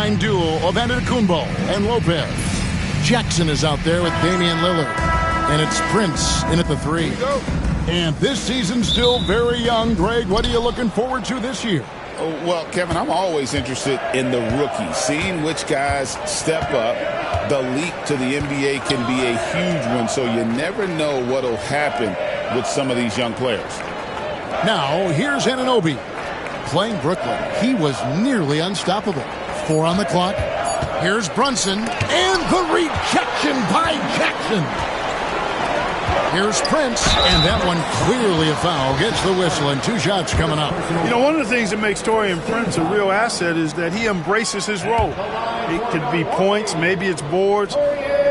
big-time duo of Antetokounmpo and Lopez. Jackson is out there with Damian Lillard. And it's Prince in at the 3. And this season's still very young. Greg, what are you looking forward to this year? Well, Kevin, I'm always interested in the rookies, seeing which guys step up. The leap to the NBA can be a huge one, so you never know what will happen with some of these young players. Now, here's Anunoby. Playing Brooklyn, he was nearly unstoppable. 4 on the clock. Here's Brunson, and the rejection by Jackson. Here's Prince, and that one clearly a foul. Gets the whistle, and 2 shots coming up. You know, one of the things that makes Taurean Prince a real asset is that he embraces his role. It could be points, maybe it's boards.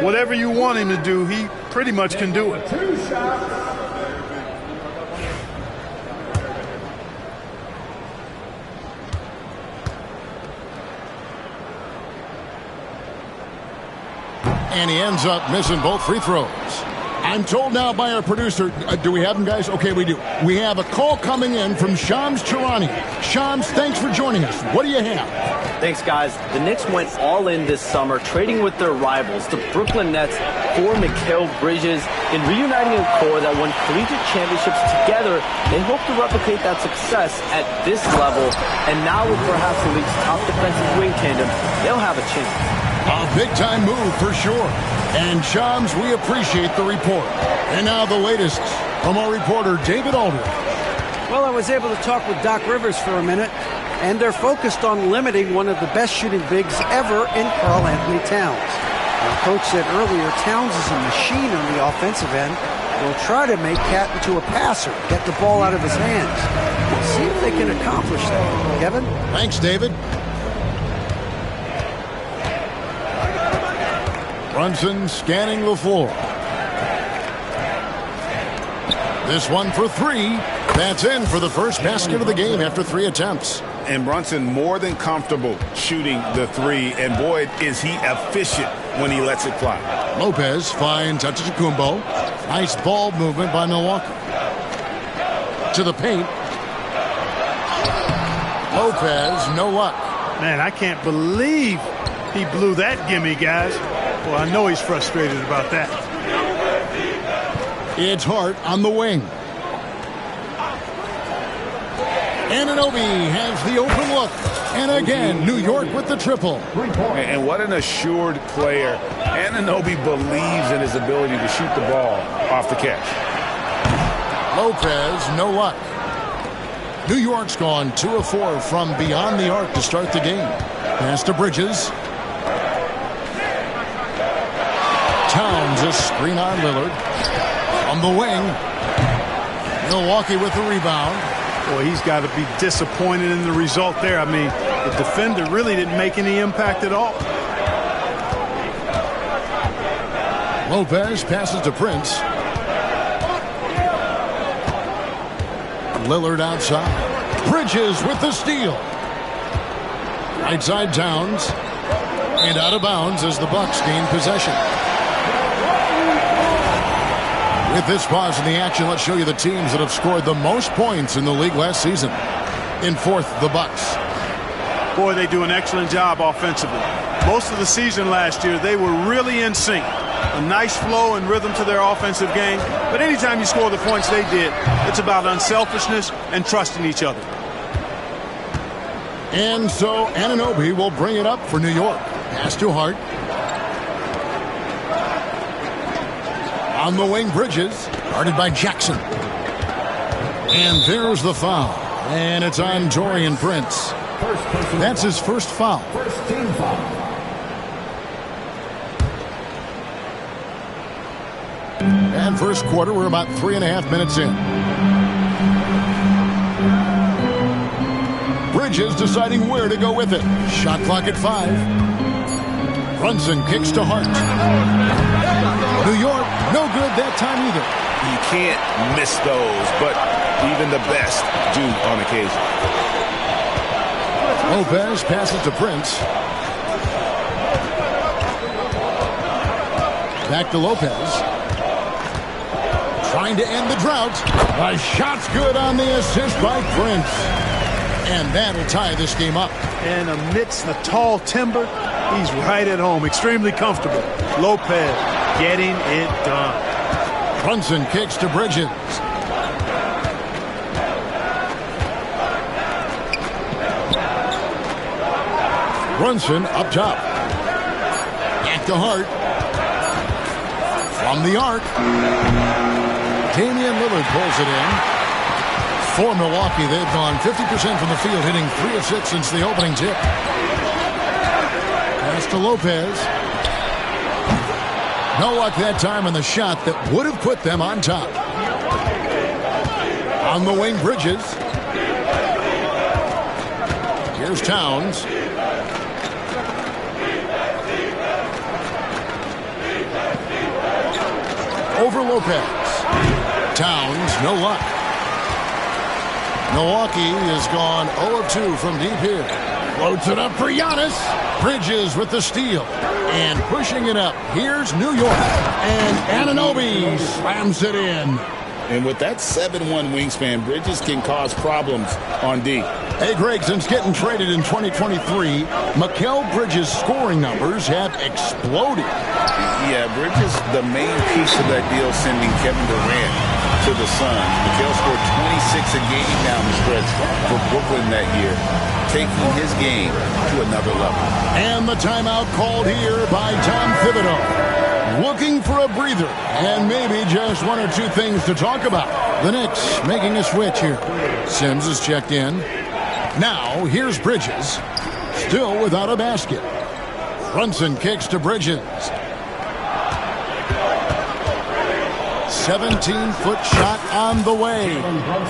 Whatever you want him to do, he pretty much can do it. And he ends up missing both free throws. I'm told now by our producer, do we have him, guys? Okay, we do. We have a call coming in from Shams Charania. Shams, thanks for joining us. What do you have? Thanks, guys. The Knicks went all in this summer, trading with their rivals, the Brooklyn Nets, for Mikal Bridges. In reuniting a core that won collegiate championships together, they hope to replicate that success at this level. And now with perhaps the league's top defensive wing tandem, they'll have a chance. A big-time move for sure. And, Shams, we appreciate the report. And now the latest from our reporter, David Aldridge. Well, I was able to talk with Doc Rivers for a minute, and they're focused on limiting one of the best shooting bigs ever in Karl Anthony Towns. Our coach said earlier, Towns is a machine on the offensive end. They'll try to make Cat into a passer, get the ball out of his hands. We'll see if they can accomplish that. Kevin? Thanks, David. Brunson scanning the floor. This one for 3. That's in for the first basket of the game after 3 attempts. And Brunson more than comfortable shooting the 3. And boy, is he efficient when he lets it fly. Lopez finds Antetokounmpo. Nice ball movement by Milwaukee. To the paint. Lopez, no luck. Man, I can't believe he blew that gimme, guys. Well, I know he's frustrated about that. It's Hart on the wing. Anunoby has the open look. And again, New York with the triple. And what an assured player. Anunoby believes in his ability to shoot the ball off the catch. Lopez, no luck. New York's gone 2 of 4 from beyond the arc to start the game. Pass to Bridges. Towns a screen on Lillard. On the wing. Milwaukee with the rebound. Boy, he's got to be disappointed in the result there. I mean, the defender really didn't make any impact at all. Lopez passes to Prince. Lillard outside. Bridges with the steal. Right side Towns. And out of bounds as the Bucks gain possession. With this pause in the action, let's show you the teams that have scored the most points in the league last season. In 4th, the Bucks. Boy, they do an excellent job offensively. Most of the season last year, they were really in sync. A nice flow and rhythm to their offensive game. But anytime you score the points they did, it's about unselfishness and trusting each other. And so Anunoby will bring it up for New York. Pass to Hart. On the wing, Bridges, guarded by Jackson. And there's the foul. And it's on Taurean Prince. That's his first foul. First team foul. And first quarter, we're about 3.5 minutes in. Bridges deciding where to go with it. Shot clock at 5. Brunson kicks to Hart. New York, no good that time either. You can't miss those, but even the best do on occasion. Lopez passes to Prince. Back to Lopez. Trying to end the drought. A shot's good on the assist by Prince. And that'll tie this game up. And amidst the tall timber, he's right at home. Extremely comfortable. Lopez getting it done. Brunson kicks to Bridges. Brunson up top. Back to Hart. From the arc. Damian Lillard pulls it in. For Milwaukee, they've gone 50% from the field, hitting 3 of 6 since the opening tip. Pass to Lopez. No luck that time on the shot that would have put them on top. On the wing, Bridges. Here's Towns. Over Lopez. Towns, no luck. Milwaukee has gone 0 of 2 from deep here. Floats it up for Giannis. Bridges with the steal. And pushing it up. Here's New York. And Anunoby slams it in. And with that 7'1" wingspan, Bridges can cause problems on D. Hey, Greg, since getting traded in 2023, Mikal Bridges' scoring numbers have exploded. Yeah, Bridges, the main piece of that deal, sending Kevin Durant to the Suns. Mikal scored 26 a game down the stretch for Brooklyn that year, taking his game to another level. And the timeout called here by Tom Thibodeau. Looking for a breather and maybe just 1 or 2 things to talk about. The Knicks making a switch here. Sims is checked in. Now here's Bridges, still without a basket. Brunson kicks to Bridges. 17-foot shot on the way.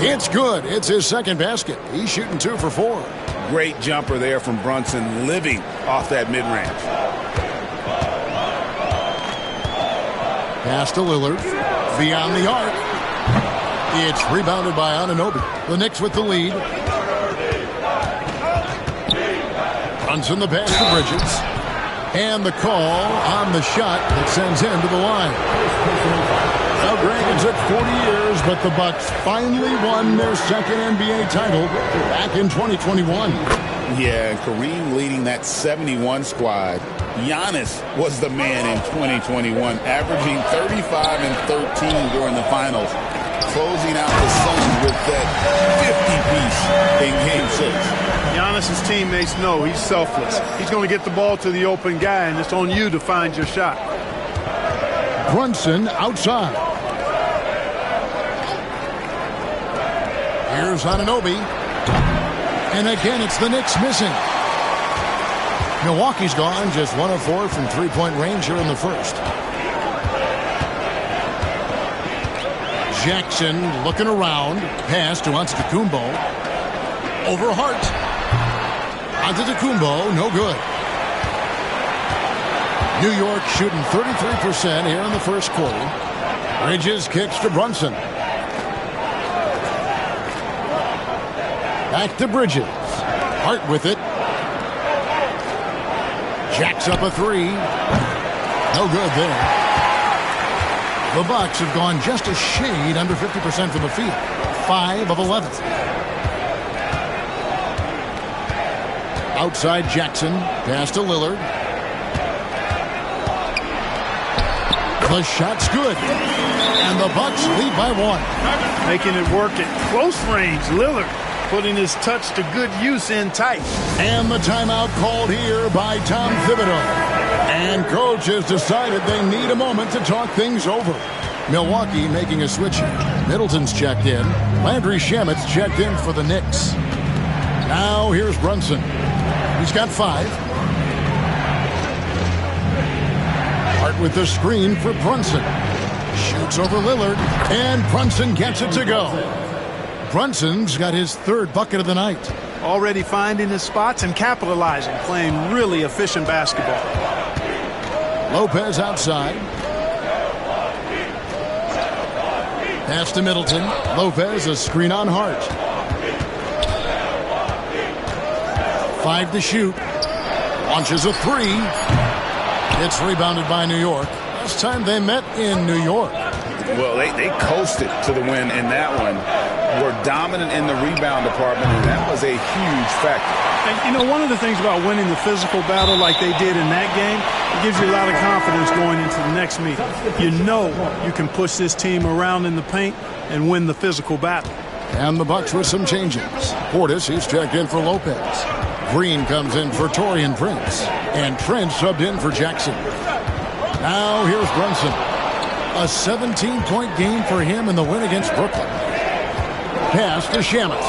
It's good. It's his second basket. He's shooting 2 for 4. Great jumper there from Brunson, living off that mid-range. Pass to Lillard. Beyond the arc. It's rebounded by Anunoby. The Knicks with the lead. Brunson the pass to Bridges. And the call on the shot that sends him to the line. Now, Greg, it took 40 years, but the Bucks finally won their second NBA title back in 2021. Yeah, and Kareem leading that 71 squad. Giannis was the man in 2021, averaging 35 and 13 during the finals, closing out the Suns with that 50-piece in Game 6. Giannis's teammates know he's selfless. He's going to get the ball to the open guy, and it's on you to find your shot. Brunson outside. Here's Anunoby. And again, it's the Knicks missing. Milwaukee's gone just 1 of 4 from three-point range here in the first. Jackson looking around. Pass to Antetokounmpo. Over Hart. Antetokounmpo, no good. New York shooting 33% here in the first quarter. Bridges kicks to Brunson. Back to Bridges. Hart with it. Jacks up a 3. No good there. The Bucks have gone just a shade under 50% from the field. 5 of 11. Outside Jackson. Pass to Lillard. The shot's good. And the Bucks lead by 1. Making it work at close range. Lillard putting his touch to good use in tight. And the timeout called here by Tom Thibodeau. And coach has decided they need a moment to talk things over. Milwaukee making a switch here. Middleton's checked in. Landry Shamet's checked in for the Knicks. Now here's Brunson. He's got 5. Hart with the screen for Brunson. Shoots over Lillard. And Brunson gets it to go. Brunson's got his 3rd bucket of the night. Already finding his spots and capitalizing, playing really efficient basketball. Lopez outside. Pass to Middleton. Lopez, a screen on Hart. 5 to shoot. Launches a 3. It's rebounded by New York. Last time they met in New York. Well, they coasted to the win in that one. were dominant in the rebound department, and that was a huge factor. And, you know, one of the things about winning the physical battle like they did in that game, it gives you a lot of confidence going into the next meeting. You know you can push this team around in the paint and win the physical battle. And the Bucks with some changes. Portis, he's checked in for Lopez. Green comes in for Taurean Prince. And Trent subbed in for Jackson. Now here's Brunson. A 17-point game for him in the win against Brooklyn. Pass to Shamet.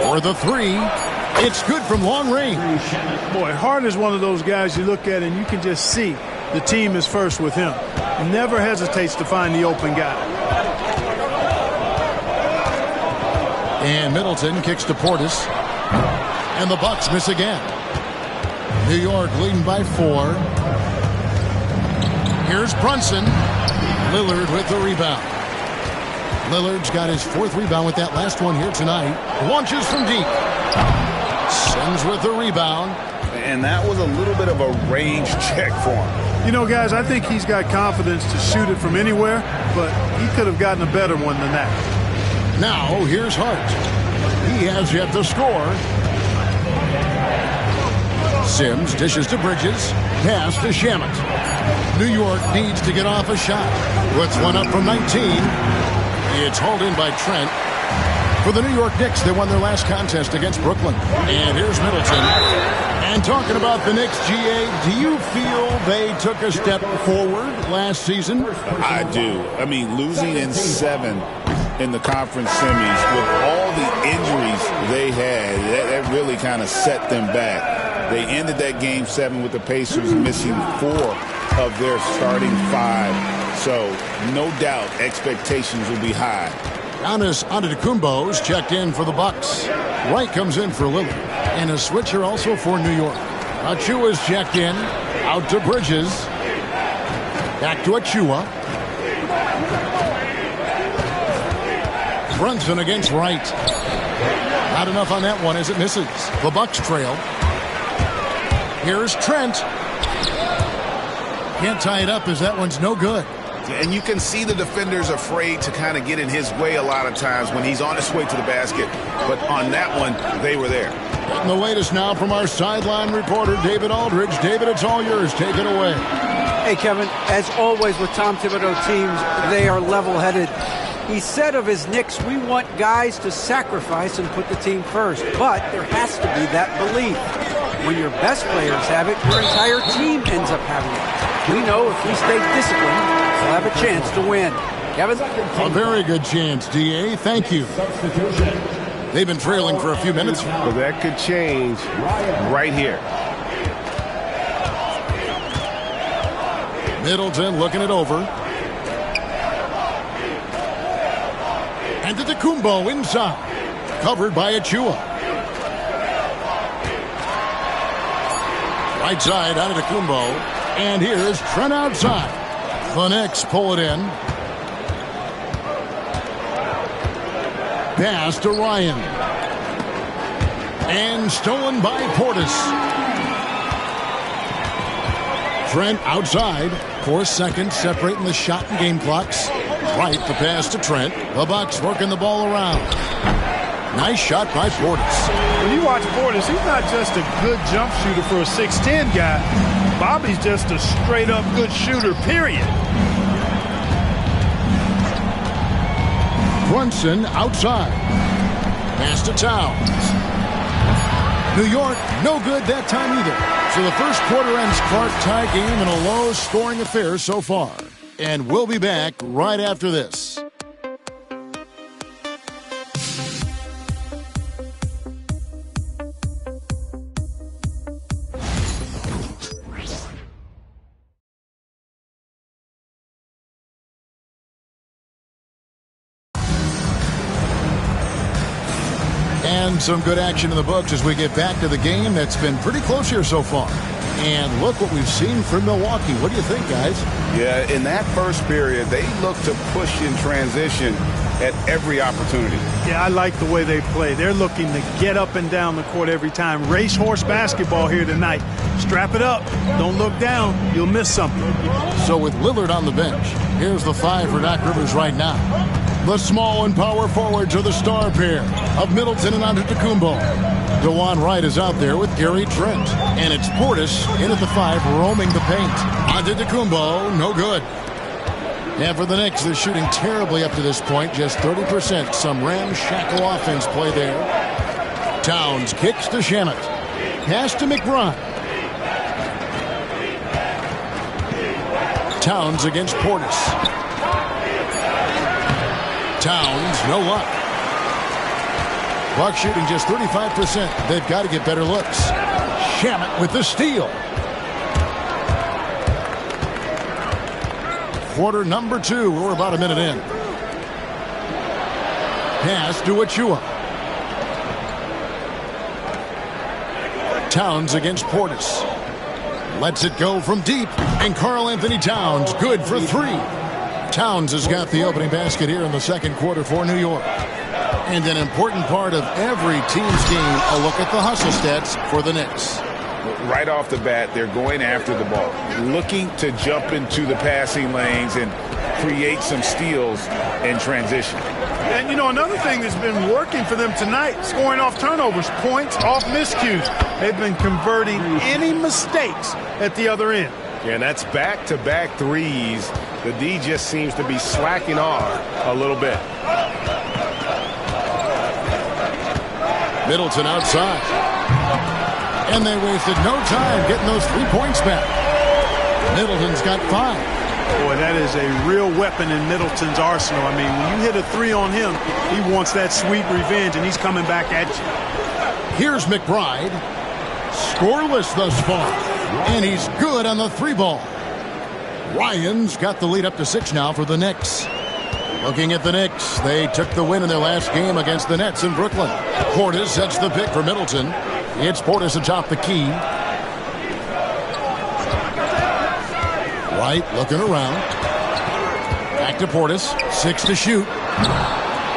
For the three, it's good from long range. Boy, Hart is one of those guys you look at and you can just see the team is first with him. Never hesitates to find the open guy. And Middleton kicks to Portis. And the Bucks miss again. New York leading by 4. Here's Brunson. Lillard with the rebound. Lillard's got his 4th rebound with that last one here tonight. Launches from deep. Sends with the rebound. And that was a little bit of a range check for him. You know, guys, I think he's got confidence to shoot it from anywhere, but he could have gotten a better one than that. Now, here's Hart. He has yet to score. Sims dishes to Bridges. Pass to Shamet. New York needs to get off a shot. Puts one up from 19. It's hauled in by Trent. For the New York Knicks, they won their last contest against Brooklyn. And here's Middleton. And talking about the Knicks, GA, do you feel they took a step forward last season? I do. I mean, losing in 7 in the conference semis with all the injuries they had, that really kind of set them back. They ended that game 7 with the Pacers missing 4 of their starting 5. So, no doubt, expectations will be high. Giannis Antetokounmpo's checked in for the Bucks. Wright comes in for Lillard. And a switcher also for New York. Achua's checked in. Out to Bridges. Back to Achua. Brunson against Wright. Not enough on that one as it misses. The Bucks trail. Here's Trent. Can't tie it up as that one's no good. And you can see the defenders afraid to kind of get in his way a lot of times when he's on his way to the basket. But on that one, they were there. Getting the latest now from our sideline reporter, David Aldridge. David, it's all yours. Take it away. Hey, Kevin, as always with Tom Thibodeau teams, they are level-headed. He said of his Knicks, we want guys to sacrifice and put the team first. But there has to be that belief. When your best players have it, your entire team ends up having it. We know if we stay disciplined, we'll have a chance to win. Kevin? A very good chance, DA. Thank you. They've been trailing for a few minutes. But that could change right here. Middleton looking it over. And to Antetokounmpo inside. Covered by Achua. Right side, Antetokounmpo. And here's Trent outside. The Knicks pull it in. Pass to Ryan. And stolen by Portis. Trent outside. 4 seconds separating the shot and game clocks. Right, the pass to Trent. The Bucks working the ball around. Nice shot by Portis. When you watch Portis, he's not just a good jump shooter for a 6'10 guy. Bobby's just a straight-up good shooter, period. Brunson outside. Pass to Towns. New York, no good that time either. So the first quarter ends Clark tie game in a low-scoring affair so far. And we'll be back right after this. And some good action in the books as we get back to the game that's been pretty close here so far. And look what we've seen from Milwaukee. What do you think, guys? Yeah, in that first period, they looked to push in transition at every opportunity. Yeah, I like the way they play. They're looking to get up and down the court every time. Racehorse basketball here tonight. Strap it up. Don't look down. You'll miss something. So with Lillard on the bench, here's the 5 for Doc Rivers right now. The small and power forwards are the star pair of Middleton and Antetokounmpo. DeJuan Wright is out there with Gary Trent. And it's Portis in at the 5, roaming the paint. Antetokounmpo, no good. And for the Knicks, they're shooting terribly up to this point, just 30%. Some ramshackle offense play there. Towns kicks to Shamet. Pass to McBride. Towns against Portis. Towns, no luck. Bucks shooting just 35%. They've got to get better looks. Shamet with the steal. Quarter number 2. We're about a minute in. Pass to Achua. Towns against Portis. Lets it go from deep. And Karl Anthony Towns good for 3. Towns has got the opening basket here in the second quarter for New York. And an important part of every team's game, a look at the hustle stats for the Knicks. Right off the bat, they're going after the ball, looking to jump into the passing lanes and create some steals in transition. And, you know, another thing that's been working for them tonight, scoring off turnovers, points off miscues. They've been converting any mistakes at the other end. Yeah, and that's back-to-back threes. The D just seems to be slacking off a little bit. Middleton outside. And they wasted no time getting those 3 points back. Middleton's got 5. Boy, that is a real weapon in Middleton's arsenal. I mean, when you hit a 3 on him, he wants that sweet revenge, and he's coming back at you. Here's McBride. Scoreless thus far. And he's good on the 3 ball. Ryan's got the lead up to 6 now for the Knicks. Looking at the Knicks, they took the win in their last game against the Nets in Brooklyn. Portis sets the pick for Middleton. It's Portis atop the key. Wright looking around. Back to Portis. 6 to shoot.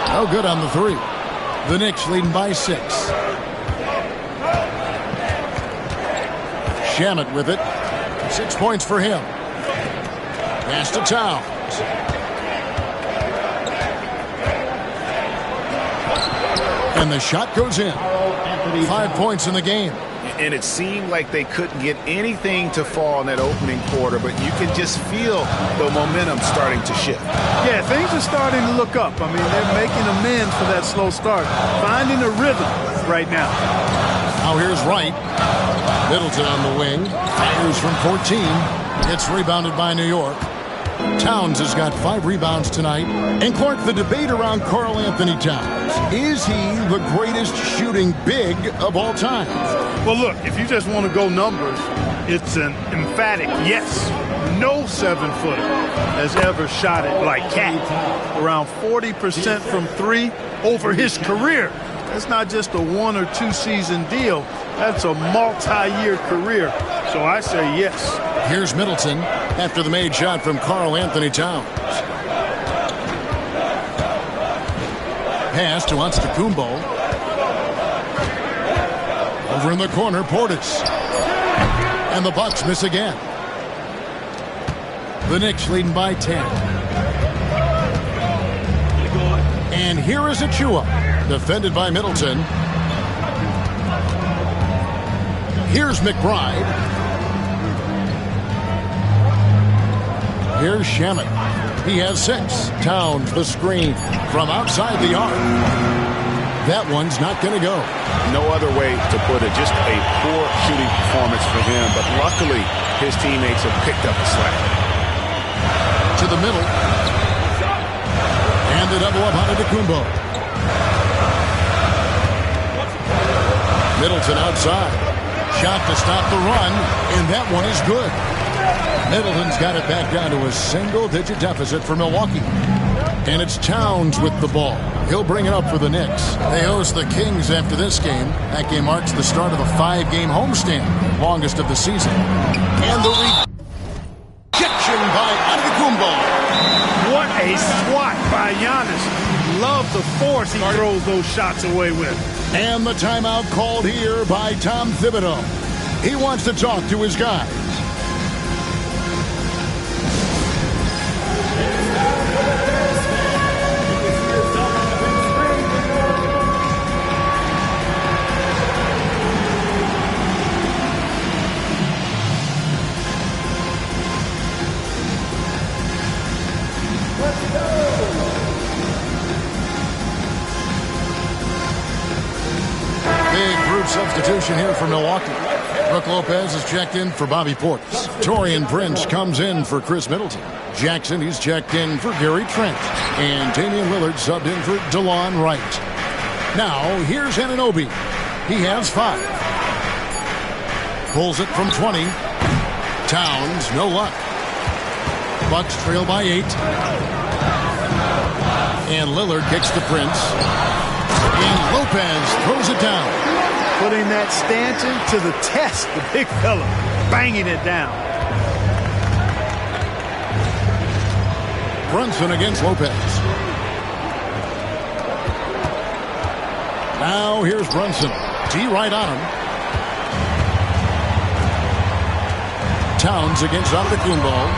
No good on the 3. The Knicks leading by 6. Shamet with it. 6 points for him. Pass to Towns. And the shot goes in. 5 points in the game. And it seemed like they couldn't get anything to fall in that opening quarter, but you can just feel the momentum starting to shift. Yeah, things are starting to look up. I mean, they're making amends for that slow start, finding a rhythm right now. Now here's Wright. Middleton on the wing. Fires from 14. Gets rebounded by New York. Towns has got 5 rebounds tonight. And Clark, the debate around Karl Anthony Towns. Is he the greatest shooting big of all time? Well, look, if you just want to go numbers, it's an emphatic yes. No 7-footer has ever shot it like Cat. Around 40% from 3 over his career. That's not just a 1 or 2 season deal. That's a multi-year career. So I say yes. Here's Middleton after the made shot from Karl Anthony Towns. Pass to Antetokounmpo. Over in the corner, Portis. And the Bucks miss again. The Knicks leading by 10. And here is Achua, defended by Middleton. Here's McBride. Here's Shamet. He has 6. Towns the screen from outside the arc. That one's not going to go. No other way to put it. Just a poor shooting performance for him. But luckily, his teammates have picked up the slack. To the middle. And the double up on Antetokounmpo. Middleton outside. Shot to stop the run. And that one is good. Middleton's got it back down to a single-digit deficit for Milwaukee. And it's Towns with the ball. He'll bring it up for the Knicks. They host the Kings after this game. That game marks the start of a 5-game homestand, longest of the season. And the rejection by Antetokounmpo. What a swat by Giannis. Love the force he throws those shots away with. And the timeout called here by Tom Thibodeau. He wants to talk to his guys. substitution here for Milwaukee. Brook Lopez is checked in for Bobby Portis. Torian Prince comes in for Chris Middleton. Jackson, he's checked in for Gary Trent. And Damian Lillard subbed in for DeLon Wright. Now, here's Anunoby. He has 5. Pulls it from 20. Towns, no luck. Bucks trail by 8. And Lillard kicks to Prince. And Lopez throws it down. Putting that stanchion to the test, the big fella, banging it down. Brunson against Lopez. Now here's Brunson. D right on him. Towns against Antetokounmpo.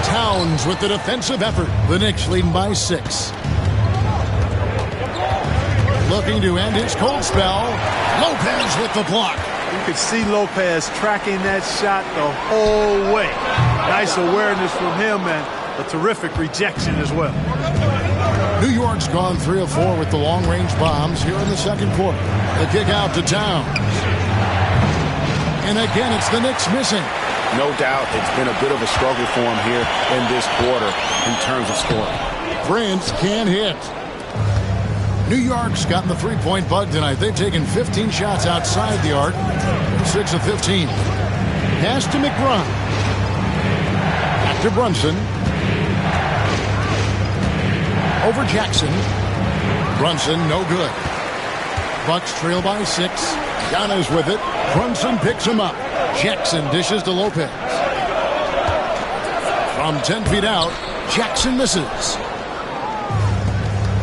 Towns with the defensive effort. The Knicks leading by 6. Looking to end his cold spell. Lopez with the block. You could see Lopez tracking that shot the whole way. Nice awareness from him and a terrific rejection as well. New York's gone 3 of 4 with the long-range bombs here in the second quarter. The kick out to Towns. And again, it's the Knicks missing. No doubt it's been a bit of a struggle for him here in this quarter in terms of scoring. Prince can't hit. New York's gotten the three-point bug tonight. They've taken 15 shots outside the arc. 6 of 15. Pass to McBride. Back to Brunson. Over Jackson. Brunson, no good. Bucks trail by 6. Giannis with it. Brunson picks him up. Jackson dishes to Lopez. From 10 feet out, Jackson misses.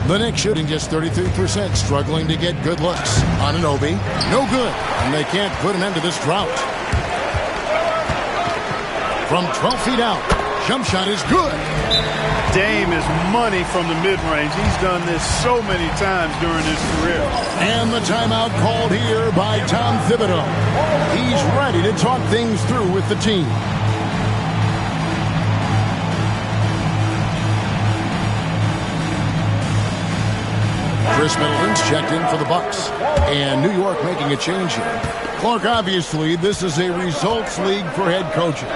The Knicks shooting just 33%, struggling to get good looks. Anunoby, no good, and they can't put an end to this drought. From 12 feet out, jump shot is good. Dame is money from the mid-range. He's done this so many times during his career. And the timeout called here by Tom Thibodeau. He's ready to talk things through with the team. Chris Middleton's checked in for the Bucks. And New York making a change here. Clark, obviously, this is a results league for head coaches.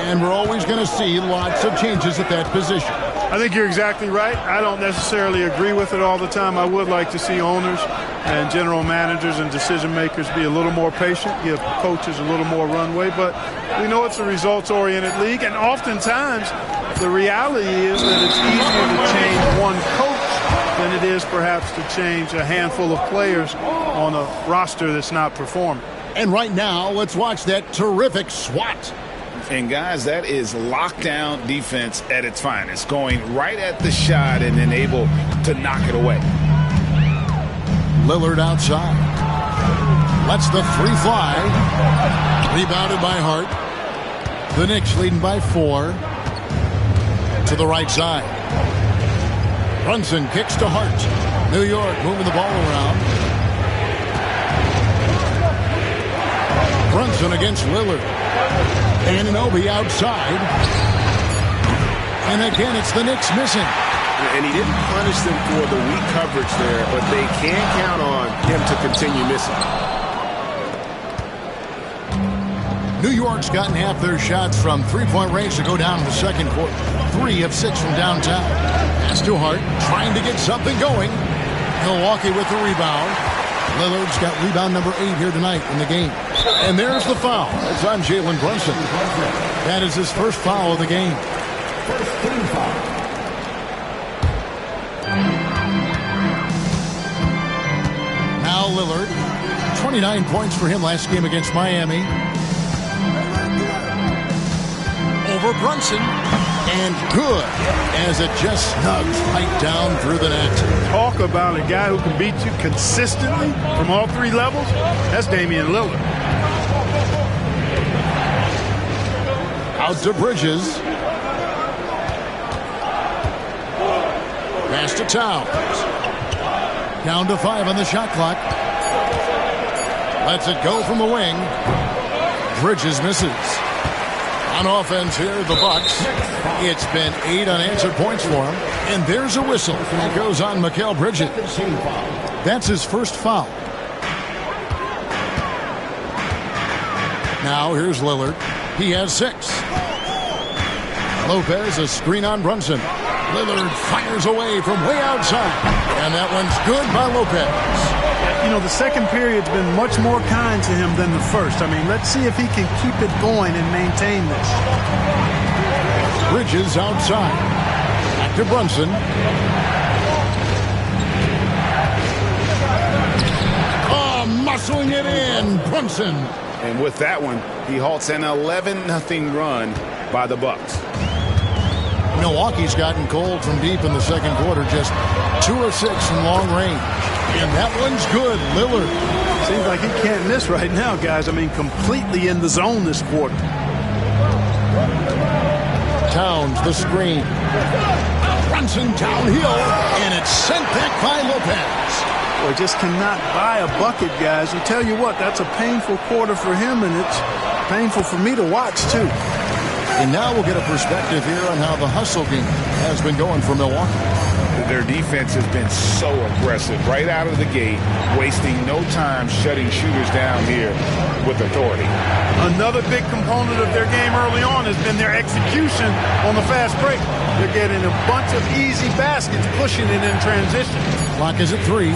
And we're always going to see lots of changes at that position. I think you're exactly right. I don't necessarily agree with it all the time. I would like to see owners and general managers and decision makers be a little more patient, give coaches a little more runway. But we know it's a results-oriented league, and oftentimes the reality is that it's easier to change one coach than it is perhaps to change a handful of players on a roster that's not performing. And right now, let's watch that terrific swat. And guys, that is lockdown defense at its finest, going right at the shot and then able to knock it away. Lillard outside. Lets the 3 fly. Rebounded by Hart. The Knicks leading by 4. To the right side. Brunson kicks to Hart. New York moving the ball around. Brunson against Lillard. Anunoby outside. And again, it's the Knicks missing. And he didn't punish them for the weak coverage there, but they can count on him to continue missing. New York's gotten half their shots from three-point range to go down in the second quarter. 3 of 6 from downtown. Pass to Hart, trying to get something going. Milwaukee with the rebound. Lillard's got rebound number 8 here tonight in the game. And there's the foul. It's on Jalen Brunson. That is his first foul of the game. Now Lillard. 29 points for him last game against Miami. Over Brunson. And good, as it just snugs right down through the net. Talk about a guy who can beat you consistently from all 3 levels. That's Damian Lillard. Out to Bridges. Pass to Towns. Down to 5 on the shot clock. Lets it go from the wing. Bridges misses. On offense here, the Bucks. It's been 8 unanswered points for him. And there's a whistle. That goes on Mikal Bridges. That's his first foul. Now here's Lillard. He has 6. Lopez, a screen on Brunson. Lillard fires away from way outside. And that one's good by Lopez. You know, the second period's been much more kind to him than the first. I mean, let's see if he can keep it going and maintain this. Bridges outside. Back to Brunson. Oh, muscling it in. Brunson. And with that one, he halts an 11-0 run by the Bucks. Milwaukee's gotten cold from deep in the second quarter. Just 2 of 6 from long range. And that one's good. Lillard. Seems like he can't miss right now, guys. I mean, completely in the zone this quarter. Towns, the screen. Brunson downhill, and it's sent back by Lopez. Boy, just cannot buy a bucket, guys. I tell you what, that's a painful quarter for him, and it's painful for me to watch, too. And now we'll get a perspective here on how the hustle game has been going for Milwaukee. Their defense has been so aggressive right out of the gate, wasting no time shutting shooters down here with authority. Another big component of their game early on has been their execution on the fast break. They're getting a bunch of easy baskets, pushing it in transition. Clock is at 3.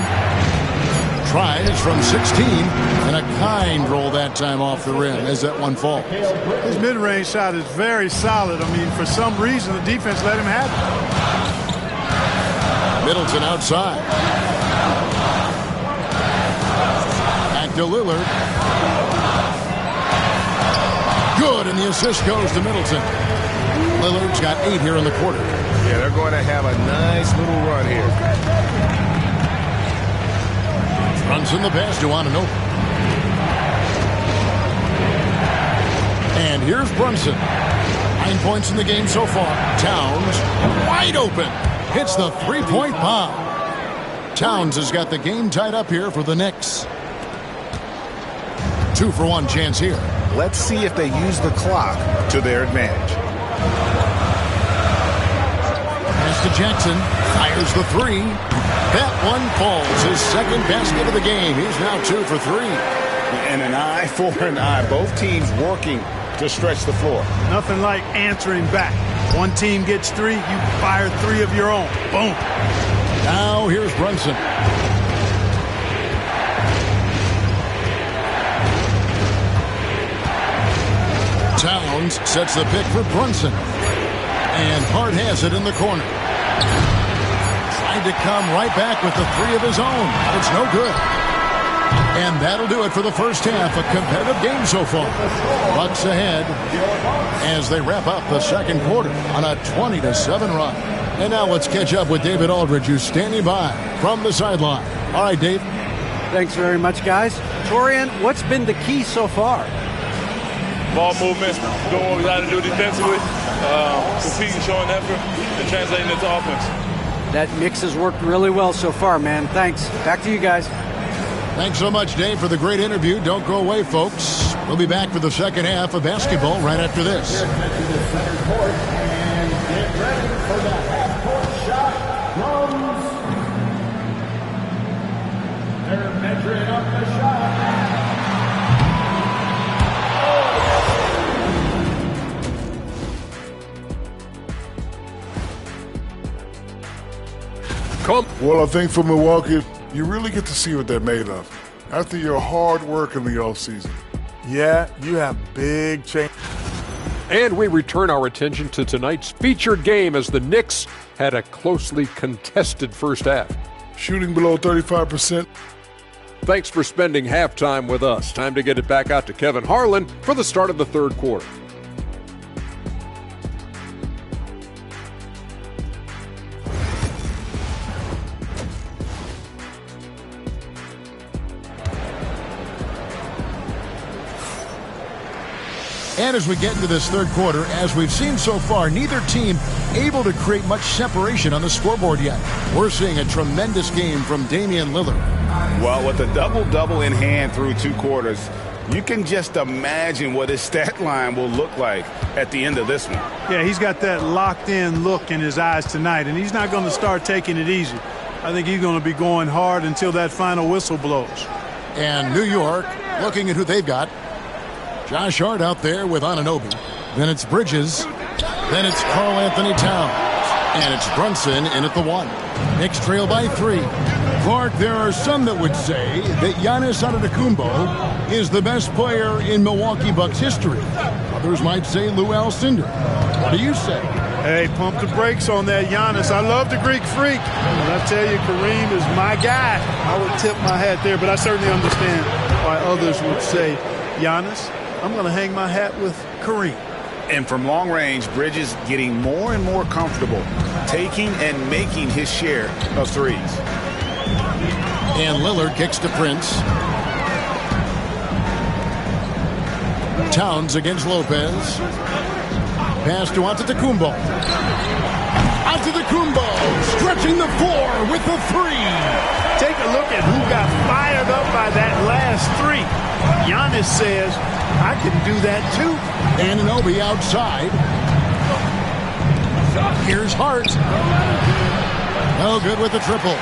Tries from 16, and a kind roll that time off the rim as that one falls. His mid-range shot is very solid. I mean, for some reason, the defense let him have it. Middleton outside. Back to Lillard. Good, and the assist goes to Middleton. Lillard's got 8 here in the quarter. Yeah, they're going to have a nice little run here. Runs in the pass to Anunoby. And here's Brunson. 9 points in the game so far. Towns wide open. Hits the three-point bomb. Towns has got the game tied up here for the Knicks. 2-for-1 chance here. Let's see if they use the clock to their advantage. Pass to Jackson. Fires the 3. That one falls. His second basket of the game. He's now 2 for 3. And an eye for an eye. Both teams working to stretch the floor. Nothing like answering back. One team gets 3, you fire 3 of your own. Boom. Now here's Brunson. Towns sets the pick for Brunson. And Hart has it in the corner. Tried to come right back with the 3 of his own. It's no good. And that'll do it for the first half. A competitive game so far. Bucks ahead as they wrap up the second quarter on a 20-7 run. And now let's catch up with David Aldridge, who's standing by from the sideline. All right, Dave. Thanks very much, guys. Torian, what's been the key so far? Ball movement, doing what we got to do defensively, competing, showing effort, and translating into offense. That mix has worked really well so far, man. Thanks. Back to you guys. Thanks so much, Dave, for the great interview. Don't go away, folks. We'll be back for the second half of basketball right after this. They're measuring up the shot. Well, I think for Milwaukee, you really get to see what they're made of after your hard work in the offseason. Yeah, you have big change. And we return our attention to tonight's featured game as the Knicks had a closely contested first half. Shooting below 35%. Thanks for spending halftime with us. Time to get it back out to Kevin Harlan for the start of the third quarter. And as we get into this third quarter, as we've seen so far, neither team able to create much separation on the scoreboard yet. We're seeing a tremendous game from Damian Lillard. Well, with a double-double in hand through 2 quarters, you can just imagine what his stat line will look like at the end of this one. Yeah, he's got that locked-in look in his eyes tonight, and he's not going to start taking it easy. I think he's going to be going hard until that final whistle blows. And New York, looking at who they've got. Josh Hart out there with Anunoby. Then it's Bridges. Then it's Karl Anthony Towns. And it's Brunson in at the 1. Knicks trail by 3. Clark, there are some that would say that Giannis Antetokounmpo is the best player in Milwaukee Bucks history. Others might say Lou Alcindor. What do you say? Hey, pump the brakes on that Giannis. I love the Greek freak. But I tell you, Kareem is my guy. I would tip my hat there, but I certainly understand why others would say, Giannis, I'm going to hang my hat with Kareem. And from long range, Bridges getting more and more comfortable taking and making his share of threes. And Lillard kicks to Prince. Towns against Lopez. Pass to Antetokounmpo. Antetokounmpo stretching the floor with the 3. Take a look at who got fired up by that last 3. Giannis says, I can do that too. Anunoby outside. Here's Hart. No good with the triple.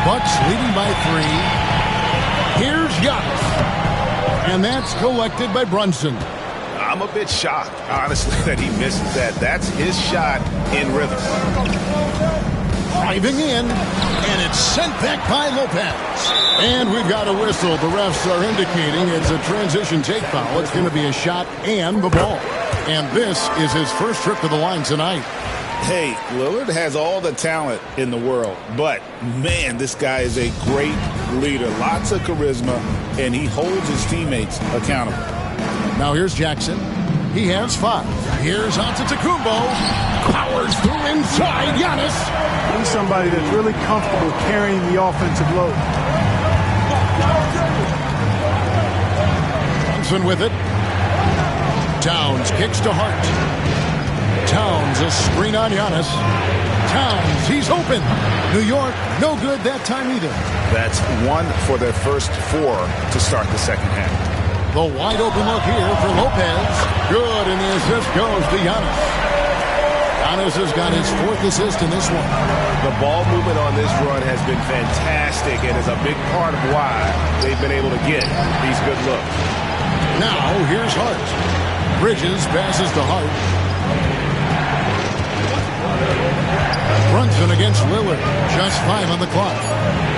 Bucks leading by 3. Here's Giannis. And that's collected by Brunson. I'm a bit shocked, honestly, that he misses that. That's his shot in rhythm. Driving in, and it's sent back by Lopez. And we've got a whistle. The refs are indicating it's a transition take foul. It's going to be a shot and the ball. And this is his first trip to the line tonight. Hey, Lillard has all the talent in the world, but, man, this guy is a great leader. Lots of charisma, and he holds his teammates accountable. Now here's Jackson. He has 5. Here's Antetokounmpo. Powers through inside. Giannis. He's somebody that's really comfortable carrying the offensive load. Brunson with it. Towns kicks to Hart. Towns, a screen on Giannis. Towns, he's open. New York, no good that time either. That's 1 for their first 4 to start the second half. The wide open look here for Lopez. Good, and the assist goes to Giannis. Giannis has got his 4th assist in this one. The ball movement on this run has been fantastic and is a big part of why they've been able to get these good looks. Now, here's Hart. Bridges passes to Hart. Brunson against Lillard. Just 5 on the clock.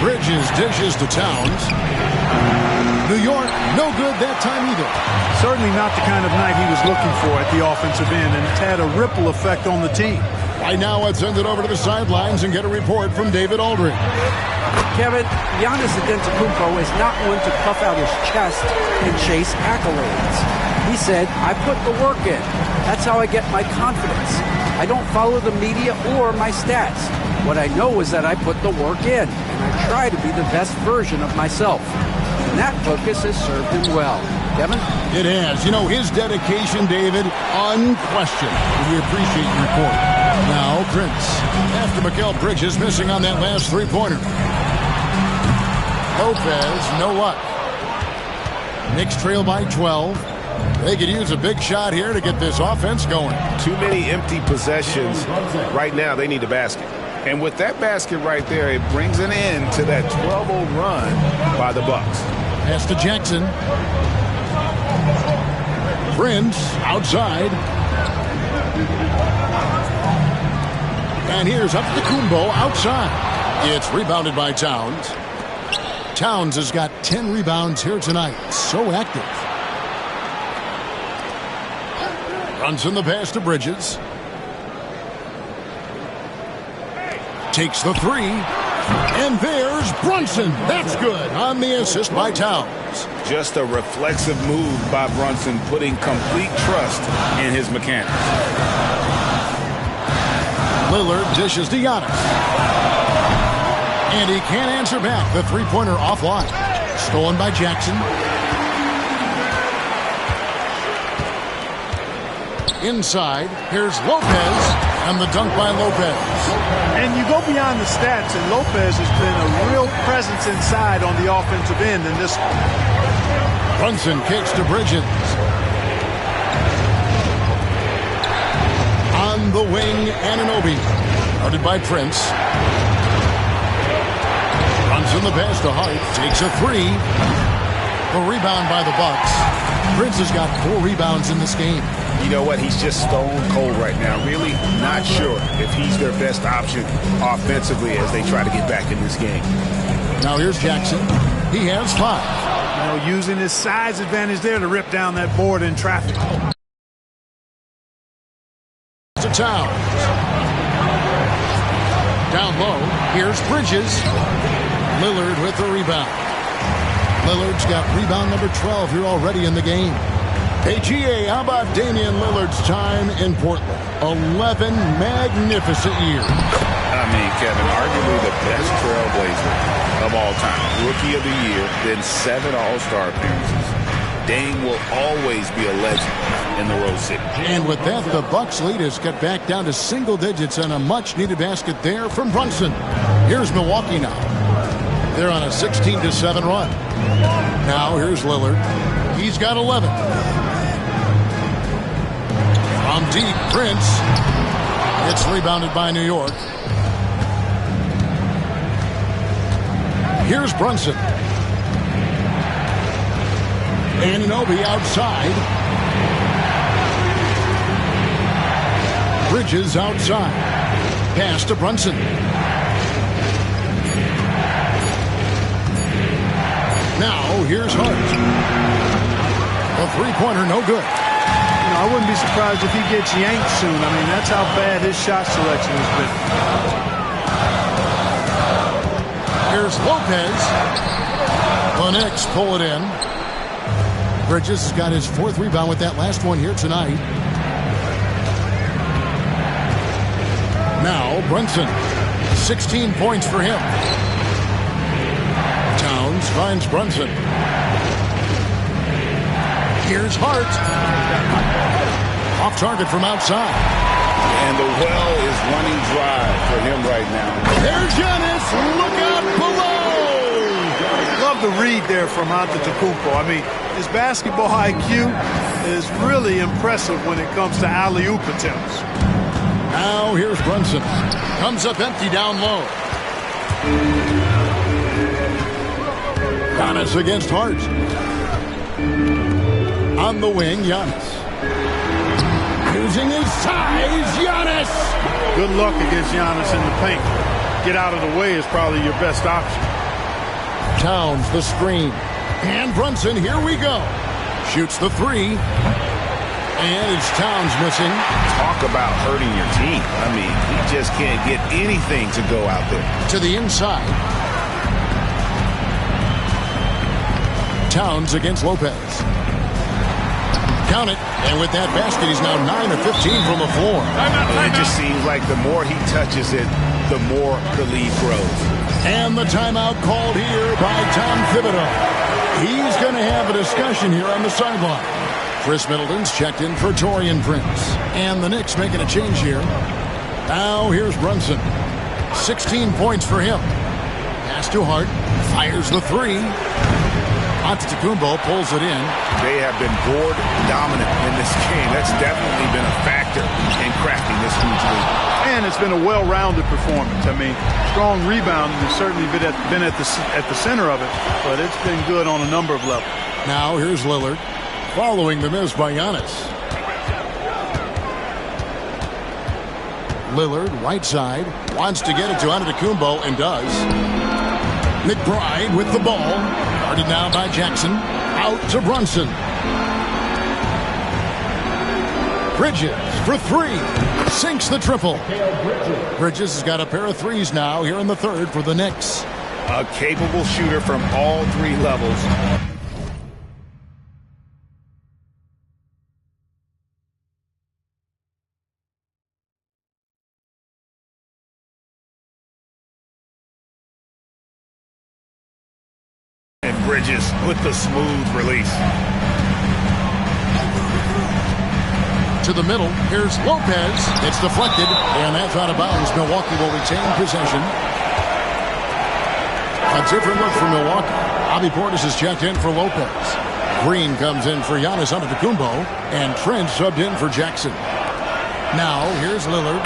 Bridges dishes to Towns. New York, no good that time either. Certainly not the kind of night he was looking for at the offensive end, and it's had a ripple effect on the team. Right now, let's send it over to the sidelines and get a report from David Aldridge. Kevin, Giannis Antetokounmpo is not one to puff out his chest and chase accolades. He said, I put the work in. That's how I get my confidence. I don't follow the media or my stats. What I know is that I put the work in, and I try to be the best version of myself. And that focus has served him well. Kevin? It has. You know, his dedication, David, unquestioned. We appreciate your report. Now, Prince. After Mikal Bridges missing on that last 3-pointer. Lopez, no luck. Knicks trail by 12. They could use a big shot here to get this offense going. Too many empty possessions. Right now, they need the basket. And with that basket right there, it brings an end to that 12-0 run by the Bucks. Pass to Jackson. Prince outside. And here's Antetokounmpo outside. It's rebounded by Towns. Towns has got 10 rebounds here tonight. So active. Brunson the pass to Bridges. Takes the 3. And there's Brunson. That's good on the assist by Towns. Just a reflexive move by Brunson, putting complete trust in his mechanics. Lillard dishes to Giannis. And he can't answer back. The 3-pointer offline. Stolen by Jackson. Inside, here's Lopez, and the dunk by Lopez. And you go beyond the stats, and Lopez has been a real presence inside on the offensive end in this one. Brunson kicks to Bridges. On the wing, Anunoby. Guarded by Prince. Brunson the pass to Hart. Takes a 3. The rebound by the Bucks. Prince has got 4 rebounds in this game. You know what? He's just stone cold right now. Really not sure if he's their best option offensively as they try to get back in this game. Now here's Jackson. He has 5. You know, using his size advantage there to rip down that board in traffic. To Towns. Down low, here's Bridges. Lillard with the rebound. Lillard's got rebound number 12 here already in the game. Hey, GA, how about Damian Lillard's time in Portland? 11 magnificent years. I mean, Kevin, arguably the best trailblazer of all time. Rookie of the year, then 7 All-Star appearances. Dame will always be a legend in the Rose City. And with that, the Bucks lead is cut back down to single digits and a much-needed basket there from Brunson. Here's Milwaukee now. They're on a 16-7 run. Now here's Lillard. He's got 11. From deep, Prince. It's rebounded by New York. Here's Brunson. Anunoby outside. Bridges outside. Pass to Brunson. Now here's Hart. A three-pointer, no good. You know, I wouldn't be surprised if he gets yanked soon. I mean, that's how bad his shot selection has been. Here's Lopez. The Knicks pull it in. Bridges has got his 4th rebound with that last one here tonight. Now Brunson. 16 points for him. Towns finds Brunson. Here's Hart. Off target from outside. And the well is running dry for him right now. There's Giannis. Look out below. Love the read there from Antetokounmpo. I mean, his basketball IQ is really impressive when it comes to alley-oop attempts. Now here's Brunson. Comes up empty down low. Giannis against Hart. On the wing, Giannis. Using his size, Giannis. Good luck against Giannis in the paint. Get out of the way is probably your best option. Towns the screen. And Brunson, here we go. Shoots the 3. And it's Towns missing. Talk about hurting your team. I mean, he just can't get anything to go out there. To the inside. Towns against Lopez. Count it. And with that basket, he's now 9 of 15 from the floor. It just seems like the more he touches it, the more the lead grows. And the timeout called here by Tom Thibodeau. He's going to have a discussion here on the sideline. Chris Middleton's checked in for Taurean Prince. And the Knicks making a change here. Now here's Brunson. 16 points for him. Pass to Hart. Fires the 3. Antetokounmpo pulls it in. They have been board dominant in this game. That's definitely been a factor in crafting this huge lead. And it's been a well-rounded performance. I mean, strong rebounding has certainly been at the center of it, but it's been good on a number of levels. Now here's Lillard, following the miss by Giannis. Lillard, right side, wants to get it to Antetokounmpo and does. McBride with the ball. Guarded now by Jackson. Out to Brunson. Bridges for 3. Sinks the triple. Bridges has got a pair of 3s now here in the 3rd for the Knicks. A capable shooter from all 3 levels. Bridges with the smooth release. To the middle, here's Lopez. It's deflected, and that's out of bounds. Milwaukee will retain possession. A different look for Milwaukee. Bobby Portis is checked in for Lopez. Green comes in for Giannis Antetokounmpo, and Trent subbed in for Jackson. Now, here's Lillard.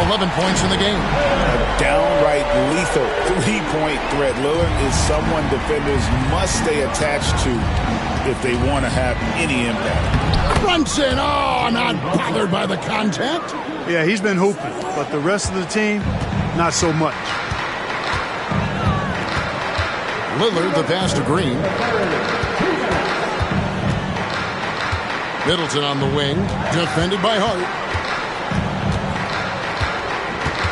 11 points in the game. A downright lethal 3-point threat. Lillard is someone defenders must stay attached to if they want to have any impact. Brunson, not bothered by the contact. Yeah, he's been hooping, but the rest of the team, not so much. Lillard, the pass to Green. Middleton on the wing, defended by Hart.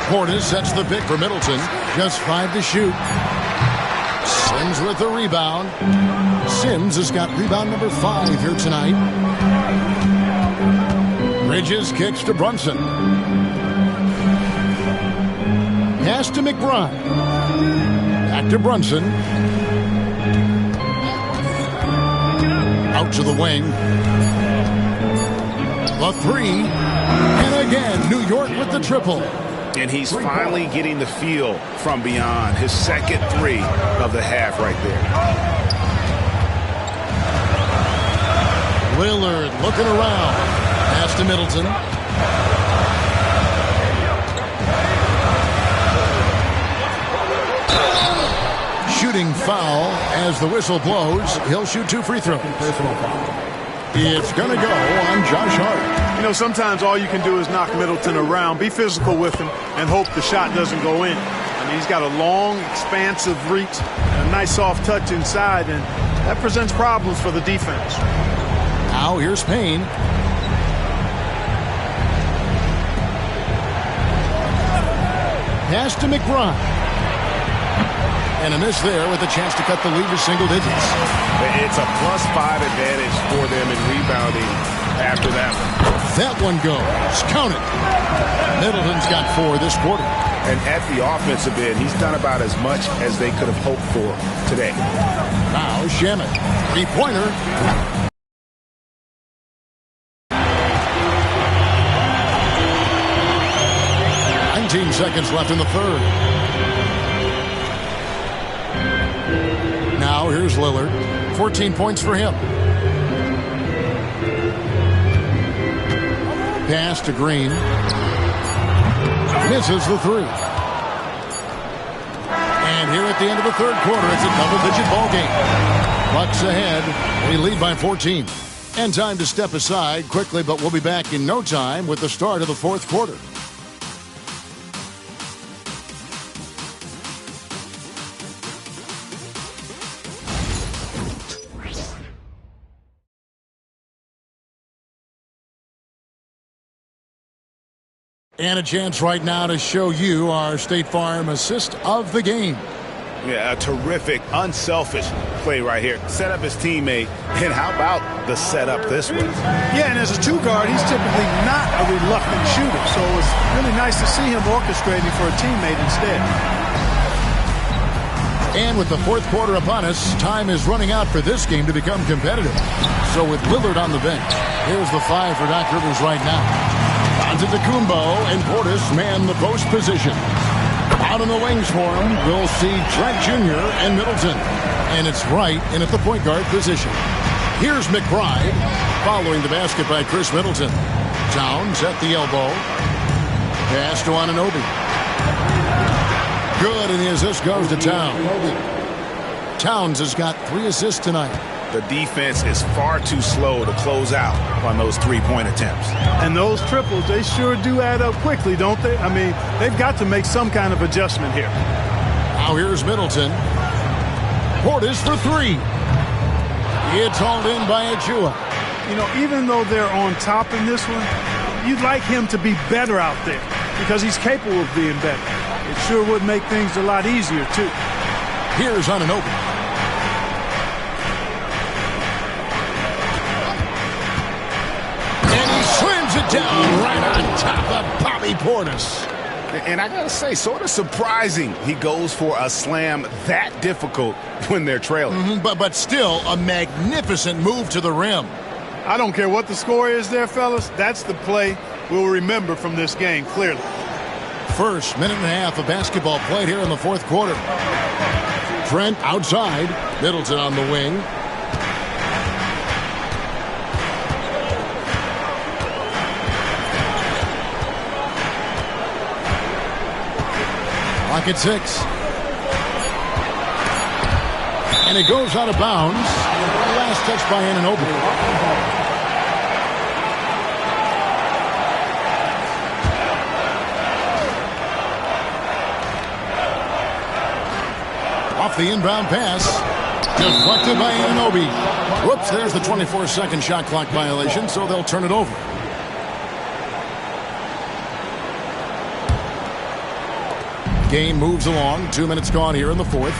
Portis sets the pick for Middleton. Just 5 to shoot. Sims with the rebound. Sims has got rebound number 5 here tonight. Bridges kicks to Brunson. Pass to McBride. Back to Brunson. Out to the wing. The 3. And again, New York with the triple. And he's finally getting the feel from beyond. His second 3 of the half right there. Lillard looking around. Pass to Middleton. Shooting foul as the whistle blows. He'll shoot 2 free throws. It's going to go on Josh Hart. You know, sometimes all you can do is knock Middleton around, be physical with him, and hope the shot doesn't go in. I mean, he's got a long, expansive reach, a nice soft touch inside, and that presents problems for the defense. Now here's Payne. Pass to McBride. And a miss there with a chance to cut the lead to single digits. It's a +5 advantage for them in rebounding after that one. That one goes. Count it. Middleton's got 4 this quarter. And at the offensive end, he's done about as much as they could have hoped for today. Now Shamet. 3-pointer. Seconds left in the third. Now here's Lillard. 14 points for him. Pass to Green. Misses the 3. And here at the end of the third quarter, it's a double-digit ball game. Bucks ahead. They lead by 14. And time to step aside quickly, but we'll be back in no time with the start of the fourth quarter. And a chance right now to show you our State Farm assist of the game. Yeah, a terrific, unselfish play right here. Set up his teammate, and how about the setup this way? Yeah, and as a 2-guard, he's typically not a reluctant shooter, so it's really nice to see him orchestrating for a teammate instead. And with the fourth quarter upon us, time is running out for this game to become competitive. So with Lillard on the bench, here's the 5 for Doc Rivers right now. Antetokounmpo and Portis man the post position. Out on the wings for him, we'll see Trent Jr. and Middleton. And it's right in at the point guard position. Here's McBride following the basket by Chris Middleton. Towns at the elbow. Pass to Anunoby. Good, and the assist goes to Towns. Towns has got 3 assists tonight. The defense is far too slow to close out on those 3-point attempts. And those triples, they sure do add up quickly, don't they? I mean, they've got to make some kind of adjustment here. Now here's Middleton. Portis for 3. It's hauled in by Achua. You know, even though they're on top in this one, you'd like him to be better out there because he's capable of being better. It sure would make things a lot easier, too. Here's Anunoby. Down right on top of Bobby Portis. And I gotta say, sort of surprising he goes for a slam that difficult when they're trailing. But still a magnificent move to the rim. I don't care what the score is there, fellas. That's the play we'll remember from this game, clearly. First minute and a half of basketball played here in the fourth quarter. Trent outside. Middleton on the wing. Clock at 6. And it goes out of bounds. last touch by Anunoby. Off the inbound pass. Deflected by Anunoby. Whoops, there's the 24-second shot clock violation, so they'll turn it over. Game moves along. 2 minutes gone here in the fourth.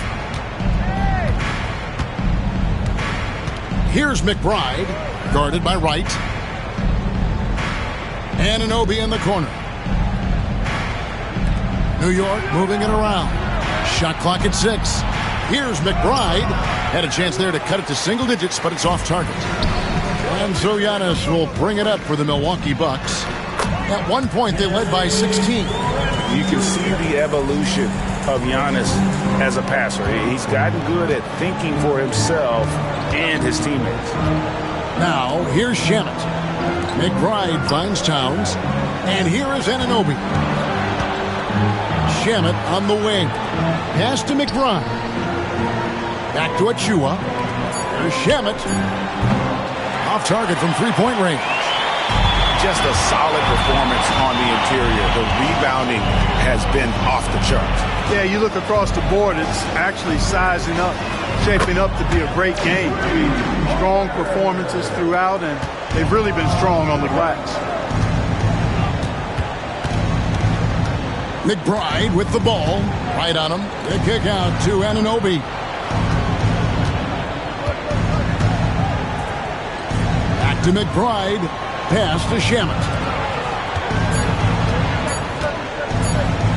Here's McBride, guarded by Wright. Anunoby in the corner. New York moving it around. Shot clock at 6. Here's McBride. Had a chance there to cut it to single digits, but it's off target. And so Giannis will bring it up for the Milwaukee Bucks. At one point, they led by 16. You can see the evolution of Giannis as a passer. He's gotten good at thinking for himself and his teammates. Now, here's Shamet. McBride finds Towns. And here is Anunoby. Shamet on the wing. Pass to McBride. Back to Achua. There's Shamet. Off target from three-point range. Just a solid performance on the interior. The rebounding has been off the charts. Yeah, you look across the board, it's actually sizing up, shaping up to be a great game. Strong performances throughout, and they've really been strong on the glass. McBride with the ball. Right on him. The kick out to Anunoby. Back to McBride. Pass to Shamet.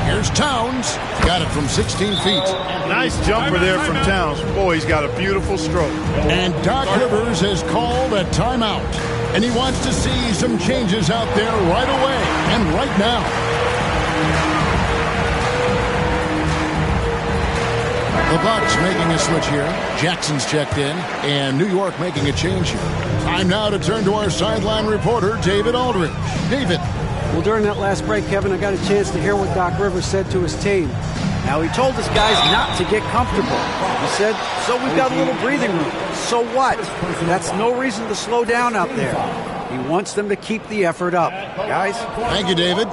Here's Towns. Got it from 16 feet. Nice jumper there from Towns. Boy, he's got a beautiful stroke. And Doc Rivers has called a timeout. And he wants to see some changes out there right away and right now. The Bucks making a switch here. Jackson's checked in, and New York making a change here. Time now to turn to our sideline reporter, David Aldridge. David. Well, during that last break, Kevin, I got a chance to hear what Doc Rivers said to his team. Now, he told his guys not to get comfortable. He said, so we've got a little breathing room. So what? That's no reason to slow down out there. He wants them to keep the effort up. Guys? Thank you, David.